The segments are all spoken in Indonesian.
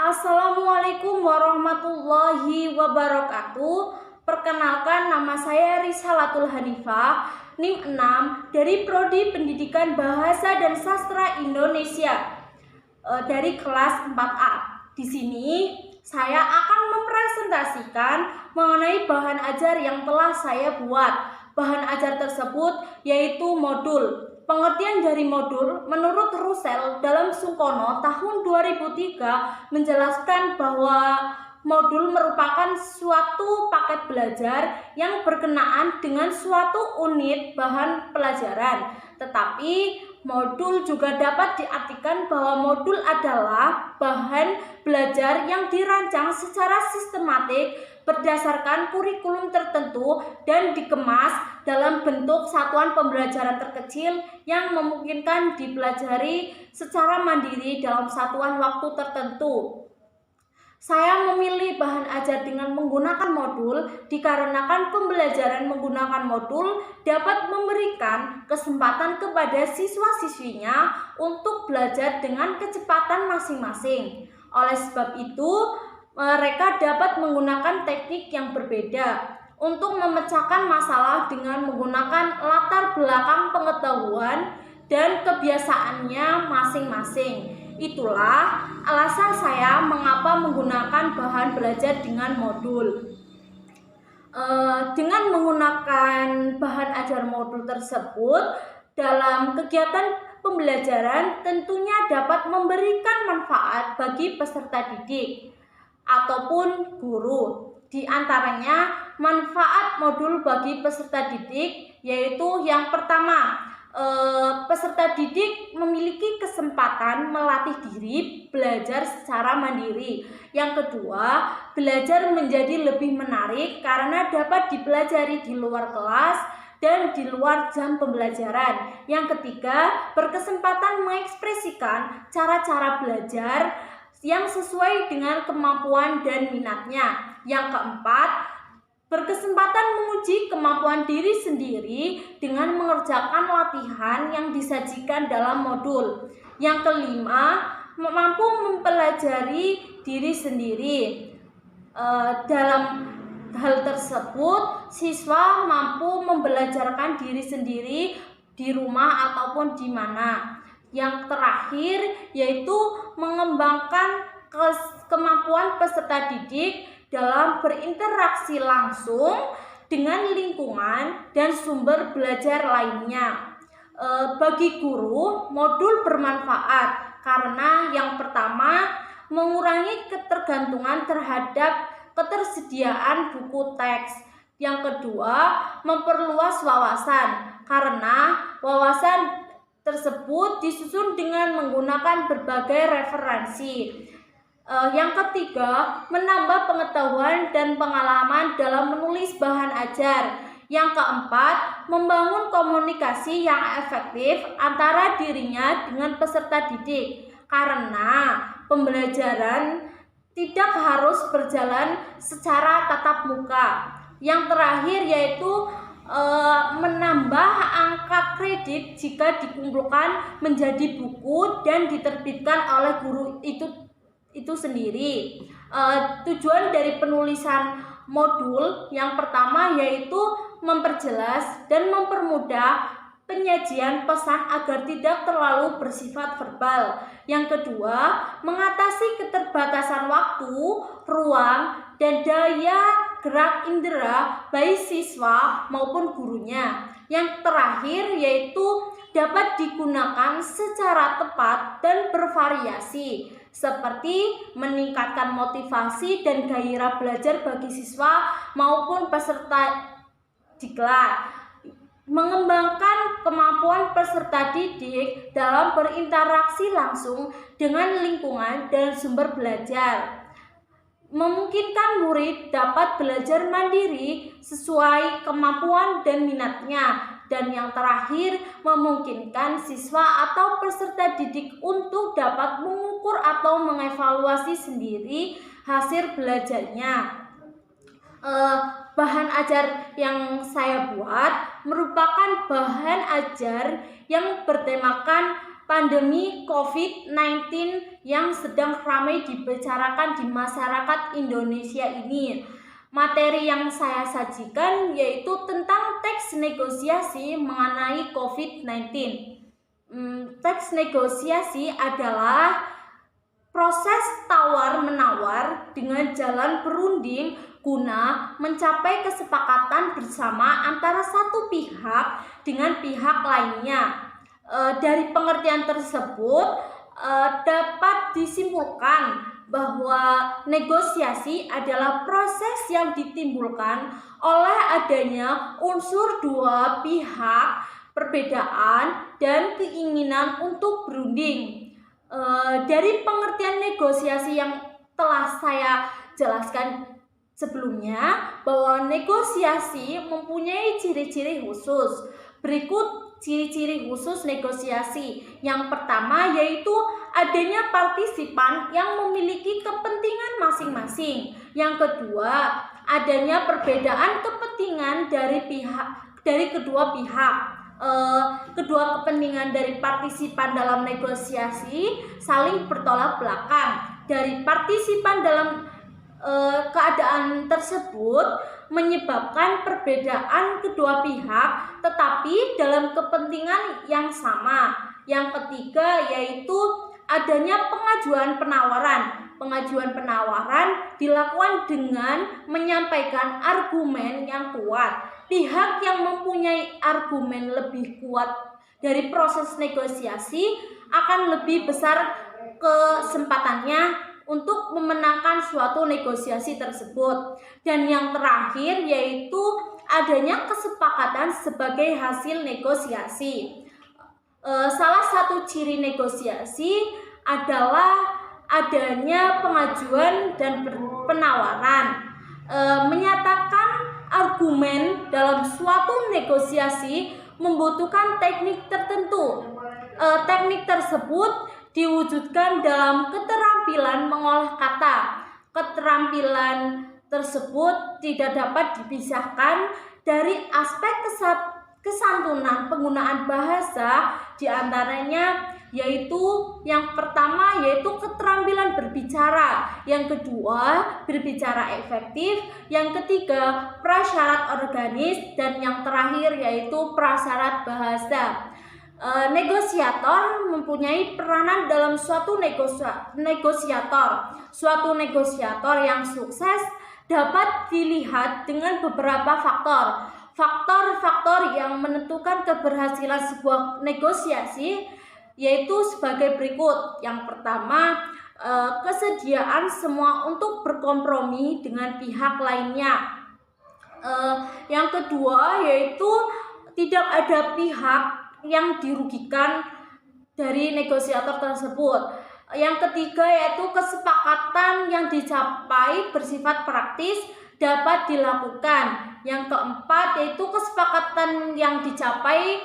Assalamualaikum warahmatullahi wabarakatuh. Perkenalkan, nama saya Risalatul Hanifah, NIM 6 dari Prodi Pendidikan Bahasa dan Sastra Indonesia dari kelas 4A. Di sini saya akan mempresentasikan mengenai bahan ajar yang telah saya buat. Bahan ajar tersebut yaitu modul. Pengertian dari modul menurut Russell dalam Sungkono tahun 2003 menjelaskan bahwa modul merupakan suatu paket belajar yang berkenaan dengan suatu unit bahan pelajaran. Tetapi modul juga dapat diartikan bahwa modul adalah bahan belajar yang dirancang secara sistematik berdasarkan kurikulum tertentu dan dikemas dalam bentuk satuan pembelajaran terkecil yang memungkinkan dipelajari secara mandiri dalam satuan waktu tertentu. Saya memilih bahan ajar dengan menggunakan modul dikarenakan pembelajaran menggunakan modul dapat memberikan kesempatan kepada siswa-siswinya untuk belajar dengan kecepatan masing-masing. Oleh sebab itu, mereka dapat menggunakan teknik yang berbeda untuk memecahkan masalah dengan menggunakan latar belakang pengetahuan dan kebiasaannya masing-masing. Itulah alasan saya mengapa menggunakan bahan belajar dengan modul. Dengan menggunakan bahan ajar modul tersebut dalam kegiatan pembelajaran tentunya dapat memberikan manfaat bagi peserta didik ataupun guru. Di antaranya manfaat modul bagi peserta didik yaitu yang pertama, peserta didik memiliki kesempatan melatih diri belajar secara mandiri. Yang kedua, belajar menjadi lebih menarik karena dapat dipelajari di luar kelas dan di luar jam pembelajaran. Yang ketiga, berkesempatan mengekspresikan cara-cara belajar yang sesuai dengan kemampuan dan minatnya. Yang keempat, berkesempatan menguji kemampuan diri sendiri dengan mengerjakan latihan yang disajikan dalam modul. Yang kelima, mampu mempelajari diri sendiri. Dalam hal tersebut, siswa mampu membelajarkan diri sendiri di rumah ataupun di mana. Yang terakhir yaitu mengembangkan kemampuan peserta didik dalam berinteraksi langsung dengan lingkungan dan sumber belajar lainnya. Bagi guru, modul bermanfaat karena yang pertama, mengurangi ketergantungan terhadap ketersediaan buku teks. Yang kedua, memperluas wawasan karena wawasan tersebut disusun dengan menggunakan berbagai referensi. Yang ketiga, menambah pengetahuan dan pengalaman dalam menulis bahan ajar. Yang keempat, membangun komunikasi yang efektif antara dirinya dengan peserta didik karena pembelajaran tidak harus berjalan secara tatap muka. Yang terakhir yaitu menambah angka kredit jika dikumpulkan menjadi buku dan diterbitkan oleh guru itu sendiri. Tujuan dari penulisan modul yang pertama yaitu memperjelas dan mempermudah penyajian pesan agar tidak terlalu bersifat verbal. Yang kedua, mengatasi keterbatasan waktu, ruang, dan daya gerak indera baik siswa maupun gurunya. Yang terakhir yaitu dapat digunakan secara tepat dan bervariasi, seperti meningkatkan motivasi dan gairah belajar bagi siswa maupun peserta diklat, mengembangkan kemampuan peserta didik dalam berinteraksi langsung dengan lingkungan dan sumber belajar, memungkinkan murid dapat belajar mandiri sesuai kemampuan dan minatnya, dan yang terakhir memungkinkan siswa atau peserta didik untuk dapat mengukur atau mengevaluasi sendiri hasil belajarnya. Bahan ajar yang saya buat merupakan bahan ajar yang bertemakan pandemi COVID-19 yang sedang ramai dibicarakan di masyarakat Indonesia ini. Materi yang saya sajikan yaitu tentang teks negosiasi mengenai COVID-19. Teks negosiasi adalah proses tawar-menawar dengan jalan berunding guna mencapai kesepakatan bersama antara satu pihak dengan pihak lainnya. Dari pengertian tersebut dapat disimpulkan bahwa negosiasi adalah proses yang ditimbulkan oleh adanya unsur dua pihak, perbedaan, dan keinginan untuk berunding. Dari pengertian negosiasi yang telah saya jelaskan sebelumnya, bahwa negosiasi mempunyai ciri-ciri khusus. Berikut ciri-ciri khusus negosiasi. Yang pertama yaitu adanya partisipan yang memiliki kepentingan masing-masing. Yang kedua, adanya perbedaan kepentingan dari kedua pihak. Kedua kepentingan dari partisipan dalam negosiasi saling bertolak belakang. Dari partisipan dalam keadaan tersebut menyebabkan perbedaan kedua pihak tetapi dalam kepentingan yang sama. Yang ketiga yaitu adanya pengajuan penawaran. Pengajuan penawaran dilakukan dengan menyampaikan argumen yang kuat. Pihak yang mempunyai argumen lebih kuat dari proses negosiasi akan lebih besar kesempatannya untuk memenangkan suatu negosiasi tersebut. Dan yang terakhir yaitu adanya kesepakatan sebagai hasil negosiasi. Salah satu ciri negosiasi adalah adanya pengajuan dan penawaran. Menyatakan argumen dalam suatu negosiasi membutuhkan teknik tertentu. Teknik tersebut diwujudkan dalam keterampilan mengolah kata. Keterampilan tersebut tidak dapat dipisahkan dari aspek kesantunan penggunaan bahasa, diantaranya yaitu yang pertama yaitu keterampilan berbicara, yang kedua berbicara efektif, yang ketiga prasyarat organis, dan yang terakhir yaitu prasyarat bahasa. Negosiator mempunyai peranan dalam suatu negosiator. Suatu negosiator yang sukses dapat dilihat dengan beberapa faktor. Faktor-faktor yang menentukan keberhasilan sebuah negosiasi yaitu sebagai berikut. Yang pertama, kesediaan semua untuk berkompromi dengan pihak lainnya. Yang kedua yaitu tidak ada pihak yang dirugikan dari negosiator tersebut. Yang ketiga yaitu kesepakatan yang dicapai bersifat praktis dapat dilakukan. Yang keempat yaitu kesepakatan yang dicapai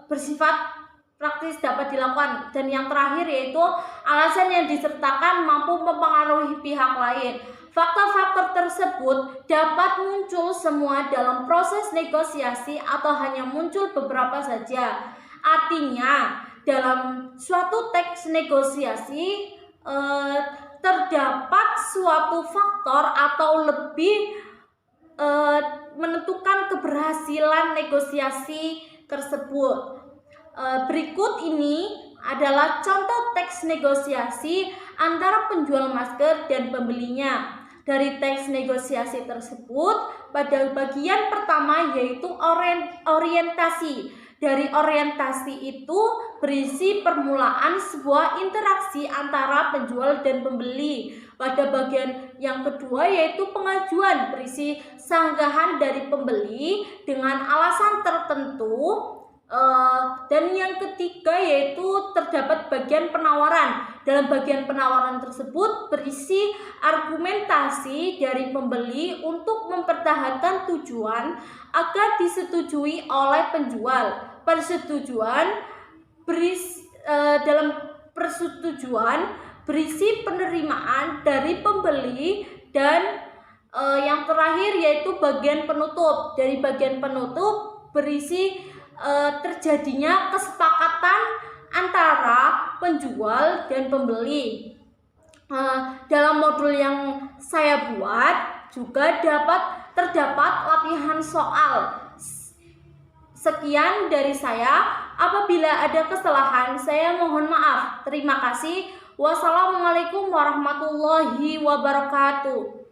bersifat praktis dapat dilakukan. Dan yang terakhir yaitu alasan yang disertakan mampu mempengaruhi pihak lain. Faktor-faktor tersebut dapat muncul semua dalam proses negosiasi atau hanya muncul beberapa saja. Artinya, dalam suatu teks negosiasi terdapat suatu faktor atau lebih menentukan keberhasilan negosiasi tersebut. Berikut ini adalah contoh teks negosiasi antara penjual masker dan pembelinya. Dari teks negosiasi tersebut, pada bagian pertama yaitu orientasi. Dari orientasi itu berisi permulaan sebuah interaksi antara penjual dan pembeli. Pada bagian yang kedua yaitu pengajuan, berisi sanggahan dari pembeli dengan alasan tertentu. Dan yang ketiga yaitu terdapat bagian penawaran. Dalam bagian penawaran tersebut berisi argumentasi dari pembeli untuk mempertahankan tujuan agar disetujui oleh penjual. Dalam persetujuan berisi penerimaan dari pembeli, dan yang terakhir yaitu bagian penutup. Dari bagian penutup berisi terjadinya kesepakatan antara penjual dan pembeli. Dalam modul yang saya buat juga terdapat latihan soal. Sekian dari saya. Apabila ada kesalahan, saya mohon maaf. Terima kasih. Wassalamualaikum warahmatullahi wabarakatuh.